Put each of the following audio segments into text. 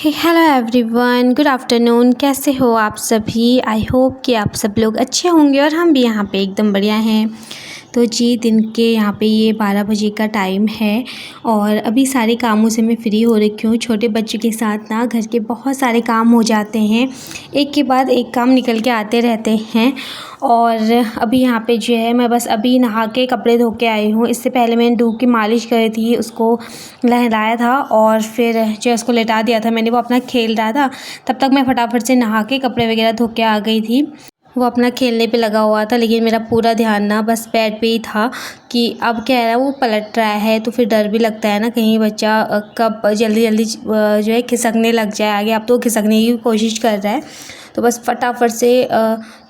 Hello everyone, good afternoon. कैसे हो आप सभी? आई होप कि आप सब लोग अच्छे होंगे और हम भी यहाँ पे एकदम बढ़िया हैं। तो जी, दिन के यहाँ पे ये 12 बजे का टाइम है और अभी सारे कामों से मैं फ्री हो रखी हूँ। छोटे बच्चों के साथ ना घर के बहुत सारे काम हो जाते हैं, एक के बाद एक काम निकल के आते रहते हैं। और अभी यहाँ पे जो है मैं बस अभी नहा के कपड़े धो के आई हूँ। इससे पहले मैंने डूब की मालिश करी थी, उसको नहलाया था और फिर जो है उसको लेटा दिया था मैंने। वो अपना खेल रहा था, तब तक मैं फटाफट से नहा के कपड़े वगैरह धो के आ गई थी। वो अपना खेलने पे लगा हुआ था, लेकिन मेरा पूरा ध्यान ना बस बेड पे ही था कि अब क्या है, वो पलट रहा है तो फिर डर भी लगता है ना, कहीं बच्चा कब जल्दी जल्दी जो है खिसकने लग जाए आगे। अब तो खिसकने की कोशिश कर रहा है, तो बस फटाफट से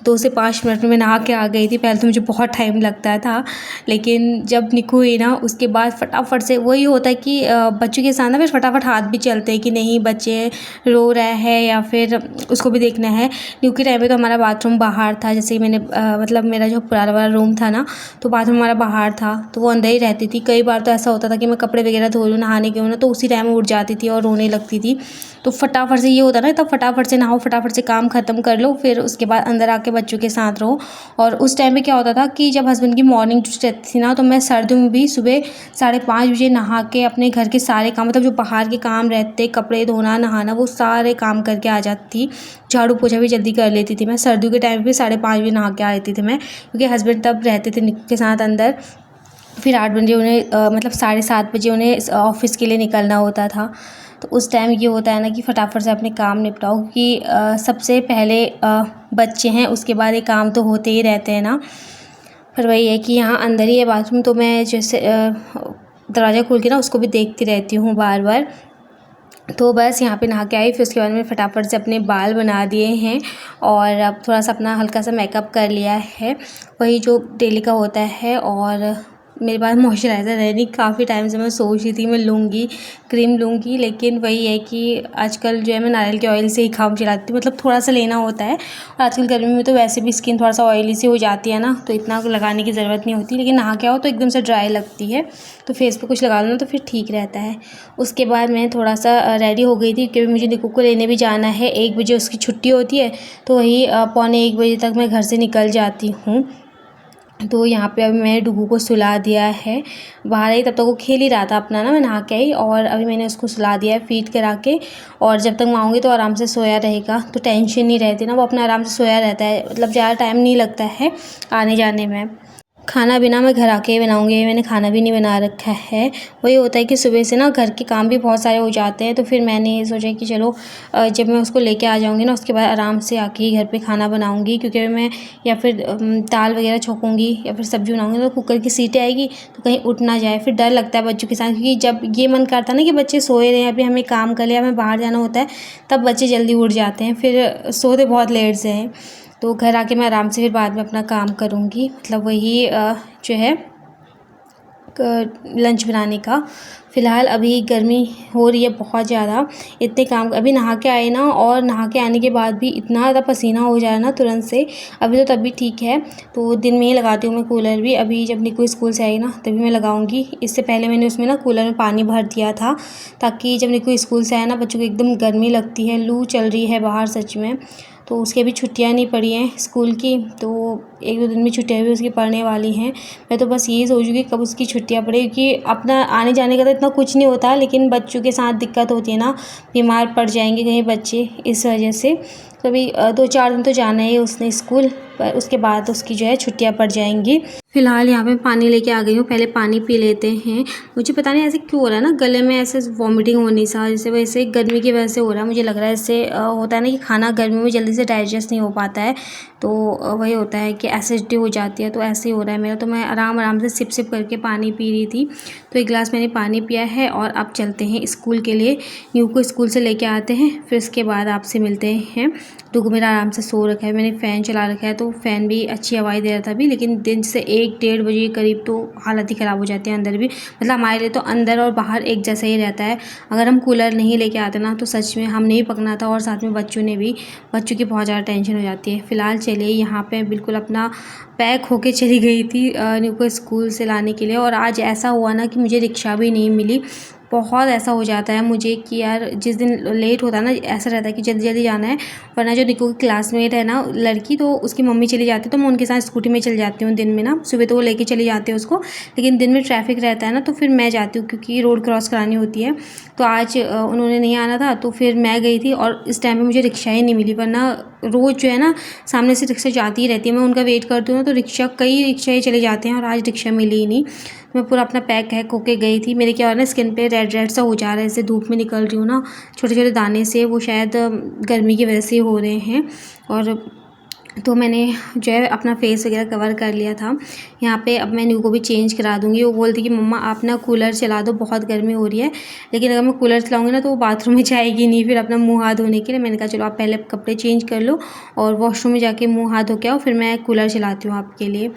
2 से 5 मिनट में मैं नहा के आ गई थी। पहले तो मुझे बहुत टाइम लगता था, लेकिन जब निकू हुई ना उसके बाद फटाफट से वही होता है कि बच्चों के साथ ना फिर फटाफट हाथ भी चलते हैं कि नहीं बच्चे रो रहा है या फिर उसको भी देखना है। निकू के टाइम पे तो हमारा बाथरूम बाहर था, जैसे कि मैंने मतलब मेरा जो पुराना वाला रूम था ना, तो बाथरूम हमारा बाहर था, तो वो अंदर ही रहती थी। कई बार तो ऐसा होता था कि मैं कपड़े वगैरह धो लूँ नहाने के हो ना, तो उसी टाइम उठ जाती थी और रोने लगती थी। तो फटाफट से ये होता ना, तब फटाफट से नहाओ, फटाफट से काम ख़त्म कर लो, फिर उसके बाद अंदर आके बच्चों के साथ रहो। और उस टाइम पे क्या होता था कि जब हस्बैंड की मॉर्निंग रहती थी ना, तो मैं सर्दियों में भी सुबह 5:30 बजे नहा के अपने घर के सारे काम, मतलब जो बाहर के काम रहते, कपड़े धोना नहाना, वो सारे काम करके आ जाती थी। झाड़ू पोछा भी जल्दी कर लेती थी मैं। सर्दियों के टाइम पे 5:30 बजे नहा के आ जाती थी मैं, क्योंकि हस्बैंड तब रहते थे निक्की के साथ अंदर। फिर 8 बजे उन्हें मतलब 7:30 बजे उन्हें ऑफ़िस के लिए निकलना होता था। तो उस टाइम ये होता है ना कि फटाफट से अपने काम निपटाओ, क्योंकि सबसे पहले बच्चे हैं, उसके बाद ये काम तो होते ही रहते हैं ना। पर वही है कि यहाँ अंदर ही है बाथरूम, तो मैं जैसे दरवाज़ा खोल के ना उसको भी देखती रहती हूँ बार बार। तो बस यहाँ पे नहा के आई, फिर उसके बाद में फटाफट से अपने बाल बना दिए हैं और अब थोड़ा सा अपना हल्का सा मेकअप कर लिया है, वही जो डेली का होता है। और मेरे पास मॉइस्चराइज़र है नहीं, काफ़ी टाइम से मैं सोच रही थी मैं लूँगी, क्रीम लूँगी, लेकिन वही है कि आजकल जो है मैं नारियल के ऑयल से ही काम चलाती हूँ। मतलब थोड़ा सा लेना होता है, और आजकल गर्मी में तो वैसे भी स्किन थोड़ा सा ऑयली सी हो जाती है ना, तो इतना लगाने की ज़रूरत नहीं होती। लेकिन नहा के आओ तो एकदम से ड्राई लगती है, तो फेस पे कुछ लगा लो ना तो फिर ठीक रहता है। उसके बाद मैं थोड़ा सा रेडी हो गई थी, क्योंकि मुझे निक्कू को लेने भी जाना है। 1 बजे उसकी छुट्टी होती है, तो वही 12:45 बजे तक मैं घर से निकल जाती हूँ। तो यहाँ पे अभी मैंने डुगू को सुला दिया है बाहर ही, तब तक वो खेल ही रहा था अपना ना, मैं नहा के आई और अभी मैंने उसको सुला दिया है फीड करा के। और जब तक मैं आऊँगी तो आराम से सोया रहेगा, तो टेंशन नहीं रहती ना, वो अपना आराम से सोया रहता है, मतलब ज़्यादा टाइम नहीं लगता है आने जाने में। खाना बिना मैं घर आके ही बनाऊँगी, मैंने खाना भी नहीं बना रखा है। वही होता है कि सुबह से ना घर के काम भी बहुत सारे हो जाते हैं, तो फिर मैंने ये सोचा कि चलो जब मैं उसको लेके आ जाऊँगी ना, उसके बाद आराम से आके ही घर पे खाना बनाऊँगी। क्योंकि मैं या फिर दाल वगैरह छोंकूँगी या फिर सब्ज़ी बनाऊँगी तो कुकर की सीटी आएगी, तो कहीं उठ ना जाए, फिर डर लगता है बच्चों के साथ। क्योंकि जब ये मन करता है ना कि बच्चे सोए रहे हैं, अभी हमें काम कर लिया, हमें बाहर जाना होता है, तब बच्चे जल्दी उठ जाते हैं, फिर सोते बहुत लेट से हैं। तो घर आके मैं आराम से फिर बाद में अपना काम करूँगी, मतलब वही जो है लंच बनाने का। फ़िलहाल अभी गर्मी हो रही है बहुत ज़्यादा, इतने काम अभी नहा के आए ना, और नहा के आने के बाद भी इतना ज़्यादा पसीना हो जाए ना तुरंत से। अभी तो तब भी ठीक है, तो दिन में ही लगाती हूँ मैं कूलर भी। अभी जब निक्कू स्कूल से आई ना तभी मैं लगाऊंगी। इससे पहले मैंने उसमें ना कूलर में पानी भर दिया था, ताकि जब निक्कू स्कूल से आया ना, बच्चों को एकदम गर्मी लगती है, लू चल रही है बाहर सच में। तो उसकी अभी छुट्टियां नहीं पड़ी हैं स्कूल की, तो 1-2 दिन में छुट्टियां भी उसकी पड़ने वाली हैं। मैं तो बस यही सोचूँगी कब उसकी छुट्टियां पड़े, क्योंकि अपना आने जाने का तो इतना कुछ नहीं होता, लेकिन बच्चों के साथ दिक्कत होती है ना, बीमार पड़ जाएंगे कहीं बच्चे, इस वजह से। तो अभी 2-4 दिन तो जाना है उसने स्कूल, पर उसके बाद उसकी जो है छुट्टियाँ पड़ जाएंगी। फ़िलहाल यहाँ पे पानी लेके आ गई हूँ, पहले पानी पी लेते हैं। मुझे पता नहीं ऐसे क्यों हो रहा है ना, गले में ऐसे वॉमिटिंग होनी सा, जैसे वैसे गर्मी की वजह से हो रहा है मुझे लग रहा है। इससे होता है ना कि खाना गर्मी में जल्दी से डाइजेस्ट नहीं हो पाता है, तो वही होता है कि एसिडिटी हो जाती है, तो ऐसे ही हो रहा है मेरा। तो मैं आराम आराम से सिप सिप करके पानी पी रही थी, तो 1 गिलास मैंने पानी पिया है। और अब चलते हैं स्कूल के लिए, न्यू को स्कूल से लेके आते हैं, फिर उसके बाद आपसे मिलते हैं। डुगू मेरा आराम से सो रखा है, मैंने फ़ैन चला रखा है, तो फ़ैन भी अच्छी हवाएं दे रहा था अभी। लेकिन दिन से 1-1:30 बजे के करीब तो हालत ही ख़राब हो जाती है अंदर भी, मतलब हमारे लिए तो अंदर और बाहर एक जैसा ही रहता है। अगर हम कूलर नहीं लेके आते ना, तो सच में हमने भी पकना था, और साथ में बच्चों ने भी, बच्चों की बहुत ज़्यादा टेंशन हो जाती है। फ़िलहाल चलिए, यहाँ पे बिल्कुल अपना पैक होके चली गई थी न्यू को स्कूल से लाने के लिए। और आज ऐसा हुआ ना कि मुझे रिक्शा भी नहीं मिली, बहुत ऐसा हो जाता है मुझे कि यार जिस दिन लेट होता है ना, ऐसा रहता है कि जल्दी जल्दी जाना है। वरना जो निक्कू की क्लासमेट है ना लड़की, तो उसकी मम्मी चली जाती है तो मैं उनके साथ स्कूटी में चली जाती हूँ दिन में ना। सुबह तो वो लेके चली जाती है उसको, लेकिन दिन में ट्रैफिक रहता है ना तो फिर मैं जाती हूँ क्योंकि रोड क्रॉस करानी होती है। तो आज उन्होंने नहीं आना था तो फिर मैं गई थी, और इस टाइम पे मुझे रिक्शा ही नहीं मिली। वरना रोज़ जो है ना सामने से रिक्शा जाती ही रहती है, मैं उनका वेट करती हूँ ना तो कई रिक्शा ही चले जाते हैं, और आज रिक्शा मिली ही नहीं। मैं पूरा अपना पैक हैक होके गई थी। मेरे क्या हो रहा है ना, स्किन पे रेड रेड सा हो जा रहा है, जैसे धूप में निकल रही हूँ ना, छोटे छोटे दाने से, वो शायद गर्मी की वजह से हो रहे हैं। और तो मैंने जो है अपना फेस वगैरह कवर कर लिया था। यहाँ पे अब मैं न्यू को भी चेंज करा दूँगी। वो बोलती कि मम्मा आप ना कूलर चला दो, बहुत गर्मी हो रही है। लेकिन अगर मैं कूलर चलाऊँगी ना तो वो बाथरूम में जाएगी नहीं फिर अपना मुँह हाथ धोने के लिए। मैंने कहा चलो आप पहले कपड़े चेंज कर लो और वॉशरूम में जाके मुँह हाथ धो के आओ, फिर मैं कूलर चलाती हूँ आपके लिए।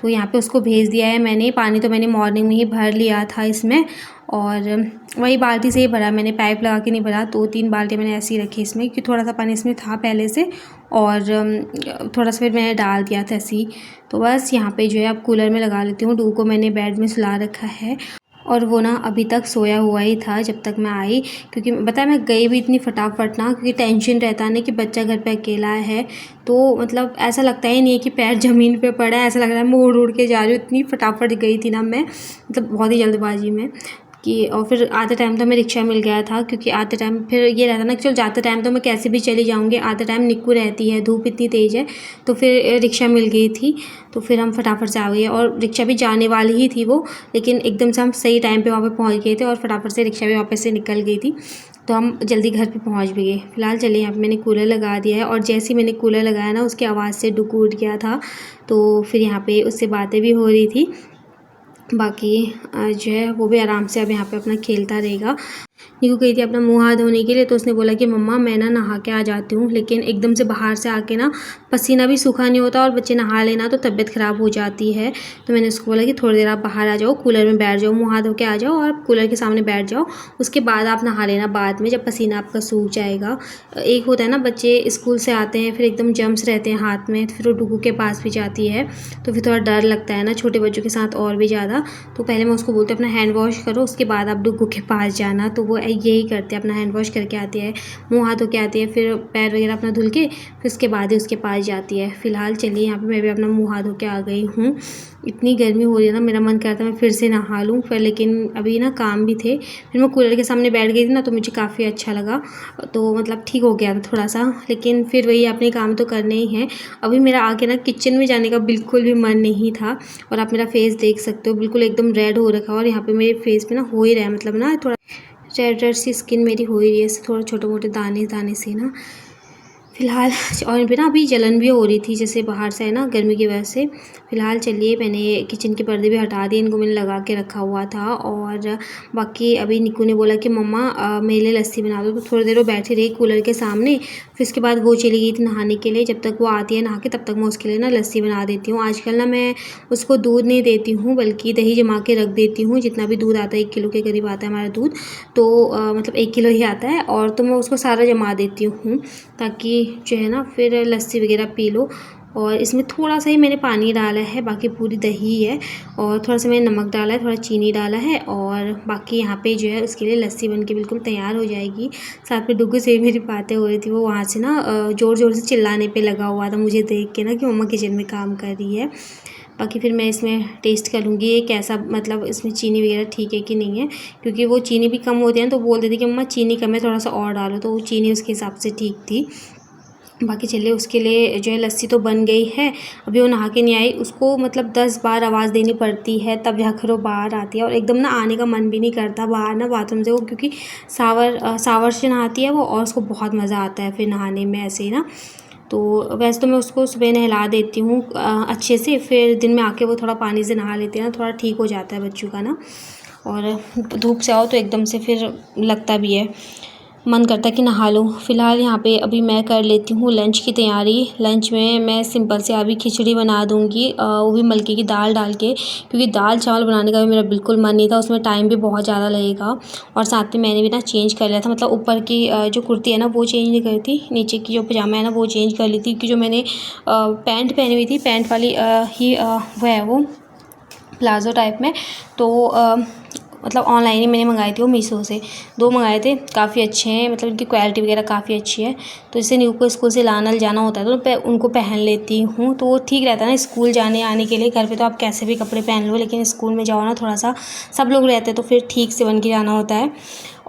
तो यहाँ पे उसको भेज दिया है मैंने। पानी तो मैंने मॉर्निंग में ही भर लिया था इसमें, और वही बाल्टी से ही भरा मैंने, पाइप लगा के नहीं भरा। 2-3 बाल्टी मैंने ऐसे ही रखी इसमें, क्योंकि थोड़ा सा पानी इसमें था पहले से, और थोड़ा सा फिर मैंने डाल दिया था ऐसे ही। तो बस यहाँ पे जो है अब कूलर में लगा लेती हूँ। डू को मैंने बेड में सुला रखा है, और वो ना अभी तक सोया हुआ ही था जब तक मैं आई। क्योंकि बताया मैं गई भी इतनी फटाफट ना, क्योंकि टेंशन रहता है ना कि बच्चा घर पे अकेला है। तो मतलब ऐसा लगता ही नहीं है कि पैर ज़मीन पे पड़ा है, ऐसा लग रहा है मैं उड़ के जा रही हूँ। इतनी फटाफट गई थी ना मैं, मतलब बहुत ही जल्दबाजी में कि। और फिर आधे टाइम तो हमें रिक्शा मिल गया था, क्योंकि आधे टाइम फिर ये रहता ना कि चलो जाते टाइम तो मैं कैसे भी चली जाऊँगी, आधे टाइम निक्कू रहती है, धूप इतनी तेज़ है। तो फिर रिक्शा मिल गई थी, तो फिर हम फटाफट से आ गए। और रिक्शा भी जाने वाली ही थी वो, लेकिन एकदम से हम सही टाइम पे वहाँ पे पहुँच गए थे, और फटाफट से रिक्शा भी वापस से निकल गई थी, तो हम जल्दी घर पे पहुँच भी गए। फिलहाल चलिए यहाँ पे मैंने कूलर लगा दिया है, और जैसे ही मैंने कूलर लगाया ना उसकी आवाज़ से डुकू उठ गया था। तो फिर यहाँ पे उससे बातें भी हो रही थी। बाकी जो है वो भी आराम से अब यहाँ पे अपना खेलता रहेगा। निक्कू गई थी अपना मुँह हाथ धोने के लिए, तो उसने बोला कि मम्मा मैं ना नहा के आ जाती हूँ। लेकिन एकदम से बाहर से आके ना पसीना भी सूखा नहीं होता, और बच्चे नहा लेना तो तबीयत ख़राब हो जाती है। तो मैंने उसको बोला कि थोड़ी देर आप बाहर आ जाओ, कूलर में बैठ जाओ, मुँह हाथ धो के आ जाओ और कूलर के सामने बैठ जाओ। उसके बाद आप नहा लेना बाद में, जब पसीना आपका सूख जाएगा। एक होता है ना बच्चे स्कूल से आते हैं फिर एकदम जर्म्स रहते हैं हाथ में, तो फिर वो डुगू के पास भी जाती है, तो फिर थोड़ा डर लगता है ना छोटे बच्चों के साथ और भी ज़्यादा। तो पहले मैं उसको बोलती हूँ अपना हैंड वॉश करो, उसके बाद आप डुगू के पास जाना। तो वो यही करते हैं, अपना हैंड वॉश करके आती है, मुँह हाथ धो के आती है, फिर पैर वगैरह अपना धुल के फिर उसके बाद ही उसके पास जाती है। फ़िलहाल चलिए यहाँ पे मैं भी अपना मुँह हाथ धो के आ गई हूँ। इतनी गर्मी हो रही है ना, मेरा मन करता है मैं फिर से नहा लूँ, फिर लेकिन अभी ना काम भी थे। फिर मैं कूलर के सामने बैठ गई थी ना, तो मुझे काफ़ी अच्छा लगा, तो मतलब ठीक हो गया था थोड़ा सा। लेकिन फिर वही अपने काम तो करने ही हैं। अभी मेरा आगे ना किचन में जाने का बिल्कुल भी मन नहीं था, और आप मेरा फेस देख सकते हो बिल्कुल एकदम रेड हो रखा है, और यहाँ पे मेरे फेस पे ना हो ही रहा है, मतलब ना थोड़ा रेड रेड सी स्किन मेरी हो ही रही है, थोड़े छोटे मोटे दाने दाने से ना फ़िलहाल। और भी ना अभी जलन भी हो रही थी जैसे बाहर से है ना गर्मी की वजह से। फ़िलहाल चलिए मैंने किचन के पर्दे भी हटा दिए, इनको मैंने लगा के रखा हुआ था। और बाकी अभी निक्कू ने बोला कि मम्मा मेरे लिए लस्सी बना दो, तो थोड़ी देर वो बैठी रही कूलर के सामने। फिर उसके बाद वो चली गई थी नहाने के लिए, जब तक वो आती है नहा के तब तक मैं उसके लिए ना लस्सी बना देती हूँ। आजकल ना मैं उसको दूध नहीं देती हूँ, बल्कि दही जमा के रख देती हूँ। जितना भी दूध आता है 1 किलो के करीब आता है हमारा दूध, तो मतलब 1 किलो ही आता है, और तो मैं उसको सारा जमा देती हूँ, ताकि जो है ना फिर लस्सी वगैरह पी लो। और इसमें थोड़ा सा ही मैंने पानी डाला है, बाकी पूरी दही है, और थोड़ा सा मैंने नमक डाला है, थोड़ा चीनी डाला है, और बाकी यहाँ पे जो है उसके लिए लस्सी बन के बिल्कुल तैयार हो जाएगी। साथ में डुगू से मेरी बातें हो रही थी, वो वहाँ से ना ज़ोर ज़ोर से चिल्लाने पे लगा हुआ था मुझे देख के ना कि मम्मा किचन में काम कर रही है। बाकी फिर मैं इसमें टेस्ट कर लूँगी ये कैसा, मतलब इसमें चीनी वगैरह ठीक है कि नहीं है, क्योंकि वो चीनी भी कम होती है ना, तो बोल देती कि मम्मा चीनी कम है, थोड़ा सा और डालो, तो वो चीनी उसके हिसाब से ठीक थी। बाकी चलिए उसके लिए जो है लस्सी तो बन गई है। अभी वो नहा के नहीं आई, उसको मतलब 10 बार आवाज़ देनी पड़ती है तब जाकर वो बाहर आती है, और एकदम ना आने का मन भी नहीं करता बाहर ना बाथरूम से वो, क्योंकि सावर से नहाती है वो, और उसको बहुत मज़ा आता है फिर नहाने में ऐसे ही ना। तो वैसे तो मैं उसको सुबह नहला देती हूँ अच्छे से, फिर दिन में आके वो थोड़ा पानी से नहा लेती है ना, थोड़ा ठीक हो जाता है बच्चों का ना। और धूप से आओ तो एकदम से फिर लगता भी है, मन करता है कि नहा लूँ। फ़िलहाल यहाँ पे अभी मैं कर लेती हूँ लंच की तैयारी। लंच में मैं सिंपल से अभी खिचड़ी बना दूँगी, वो भी मलके की दाल डाल के, क्योंकि दाल चावल बनाने का भी मेरा बिल्कुल मन नहीं था, उसमें टाइम भी बहुत ज़्यादा लगेगा। और साथ में मैंने भी ना चेंज कर लिया था, मतलब ऊपर की जो कुर्ती है ना वो चेंज नहीं करी थी, नीचे की जो पजामा है ना वो चेंज कर ली थी, क्योंकि जो मैंने पैंट पहनी हुई थी पैंट वाली ही वो है वो प्लाज़ो टाइप में, तो मतलब ऑनलाइन ही मैंने मंगाई थी, वो मीशो से 2 मंगाए थे, काफ़ी अच्छे हैं, मतलब इनकी क्वालिटी वगैरह काफ़ी अच्छी है। तो इससे न्यू को स्कूल से लाना जाना होता है तो उनको पहन लेती हूँ, तो वो ठीक रहता है ना स्कूल जाने आने के लिए। घर पे तो आप कैसे भी कपड़े पहन लो, लेकिन स्कूल में जाओ ना, थोड़ा सा सब लोग रहते हैं तो फिर ठीक से बन के जाना होता है।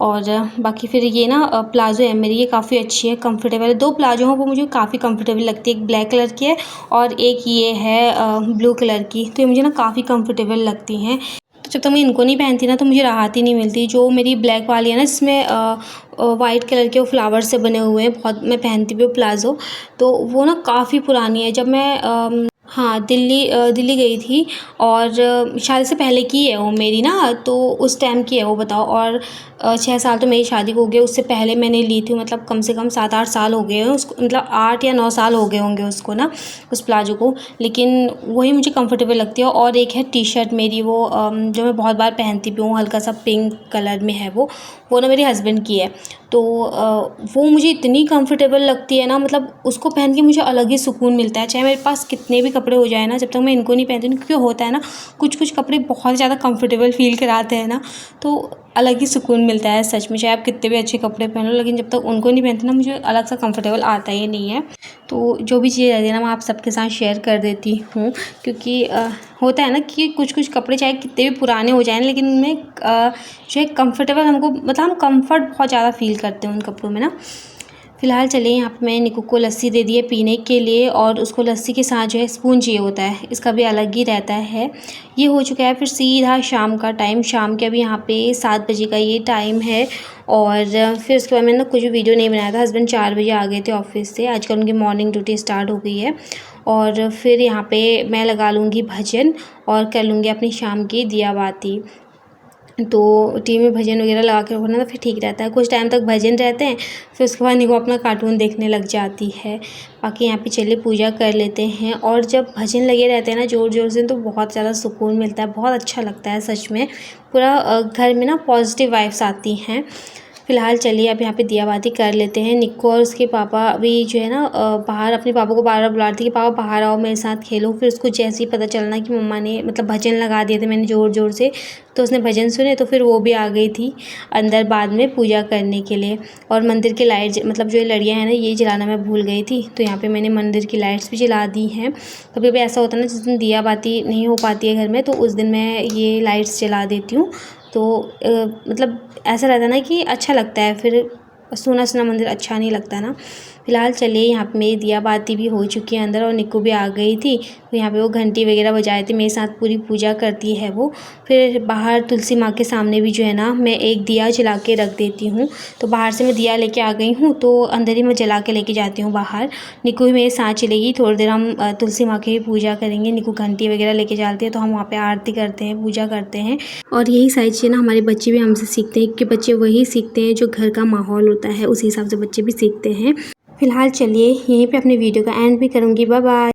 और बाकी फिर ये ना प्लाज़ो है मेरी, ये काफ़ी अच्छी है, कंफर्टेबल है। 2 प्लाज़ो हैं वो मुझे काफ़ी कंफर्टेबल लगती है, एक ब्लैक कलर की है और एक ये है ब्लू कलर की। तो ये मुझे ना काफ़ी कंफर्टेबल लगती हैं। तो जब तक मैं इनको नहीं पहनती ना तो मुझे राहत ही नहीं मिलती। जो मेरी ब्लैक वाली है ना, इसमें वाइट कलर के वो फ्लावर से बने हुए हैं, बहुत मैं पहनती भी हूँ प्लाज़ो, तो वो ना काफ़ी पुरानी है। जब मैं हाँ, दिल्ली गई थी और शादी से पहले की है वो मेरी ना, तो उस टाइम की है वो, बताओ। और 6 साल तो मेरी शादी को हो गए, उससे पहले मैंने ली थी, मतलब कम से कम 7-8 साल हो गए हैं उसको, मतलब 8 या 9 साल हो गए होंगे उसको ना, उस प्लाज़ो को। लेकिन वही मुझे कंफर्टेबल लगती है। और एक है टी-शर्ट मेरी, वो जो मैं बहुत बार पहनती भी हूँ, हल्का सा पिंक कलर में है वो ना मेरे हस्बैंड की है। तो वो मुझे इतनी कंफर्टेबल लगती है ना, मतलब उसको पहन के मुझे अलग ही सुकून मिलता है। चाहे मेरे पास कितने भी कपड़े हो जाए ना, जब तक मैं इनको नहीं पहनती हूँ, क्योंकि होता है ना कुछ कपड़े बहुत ज़्यादा कंफर्टेबल फ़ील कराते हैं ना, तो अलग ही सुकून मिलता है सच में। चाहे आप कितने भी अच्छे कपड़े पहन लो, लेकिन जब तक उनको नहीं पहनती ना, मुझे अलग सा कंफर्टेबल आता ही नहीं है। तो जो भी चीज़ रहती है ना, मैं आप सबके साथ शेयर कर देती हूँ, क्योंकि होता है ना कि कुछ कपड़े चाहे कितने भी पुराने हो जाएँ, लेकिन उनमें जो है कंफर्टेबल हमको, मतलब हम कंफर्ट बहुत ज़्यादा फ़ील करते हैं उन कपड़ों में ना। फ़िलहाल चलिए, यहाँ पे मैंने निक्कू को लस्सी दे दी है पीने के लिए, और उसको लस्सी के साथ जो है स्पून चाहिए होता है, इसका भी अलग ही रहता है। ये हो चुका है फिर सीधा शाम का टाइम, शाम के अभी यहाँ पे 7 बजे का ये टाइम है। और फिर उसके बाद मैंने ना कुछ भी वीडियो नहीं बनाया था। हस्बैंड 4 बजे आ गए थे ऑफिस से, आजकल उनकी मॉर्निंग ड्यूटी स्टार्ट हो गई है। और फिर यहाँ पे मैं लगा लूँगी भजन और कर लूँगी अपनी शाम की दिया बाती। तो टीवी में भजन वगैरह लगा के रखो ना, तो फिर ठीक रहता है, कुछ टाइम तक भजन रहते हैं, फिर उसके बाद निको अपना कार्टून देखने लग जाती है। बाकी यहाँ पे चलिए पूजा कर लेते हैं। और जब भजन लगे रहते हैं ना ज़ोर ज़ोर से, तो बहुत ज़्यादा सुकून मिलता है, बहुत अच्छा लगता है सच में। पूरा घर में ना पॉजिटिव वाइब्स आती हैं। फ़िलहाल चलिए अब यहाँ पे दिया बाती कर लेते हैं। निक्को और उसके पापा अभी जो है ना बाहर, अपने पापा को बार-बार बुला रही थी कि पापा बाहर आओ, मेरे साथ खेलो। फिर उसको जैसे ही पता चलना कि मम्मा ने मतलब भजन लगा दिए थे मैंने ज़ोर-ज़ोर से, तो उसने भजन सुने, तो फिर वो भी आ गई थी अंदर बाद में पूजा करने के लिए। और मंदिर की लाइट मतलब जो ये लड़ियाँ हैं ना, ये जलाना मैं भूल गई थी, तो यहाँ पे मैंने मंदिर की लाइट्स भी जला दी हैं। कभी-कभी ऐसा होता है ना, जिस दिन दिया बाती नहीं हो पाती है घर में, तो उस दिन मैं ये लाइट्स जला देती हूँ। तो मतलब ऐसा रहता है ना कि अच्छा लगता है, फिर सूना-सूना मंदिर अच्छा नहीं लगता ना। फ़िलहाल चलिए, यहाँ पे मेरी दिया बाती भी हो चुकी है अंदर, और निक्कू भी आ गई थी, तो यहाँ पे वो घंटी वगैरह बजाए थे, मेरे साथ पूरी पूजा करती है वो। फिर बाहर तुलसी माँ के सामने भी जो है ना, मैं एक दिया जला के रख देती हूँ। तो बाहर से मैं दिया लेके आ गई हूँ, तो अंदर ही मैं जला के लेके जाती हूँ बाहर। निक्कू भी मेरे साथ चलेगी, थोड़ी देर हम तुलसी माँ की भी पूजा करेंगे। निक्कू घंटी वगैरह लेके जाती है, तो हम वहाँ पे आरती करते हैं, पूजा करते हैं। और यही सारी चीज़ें ना हमारे बच्चे भी हमसे सीखते हैं, कि बच्चे वही सीखते हैं जो घर का माहौल होता है, उसी हिसाब से बच्चे भी सीखते हैं। फ़िलहाल चलिए, यहीं पे अपने वीडियो का एंड भी करूँगी। Bye bye.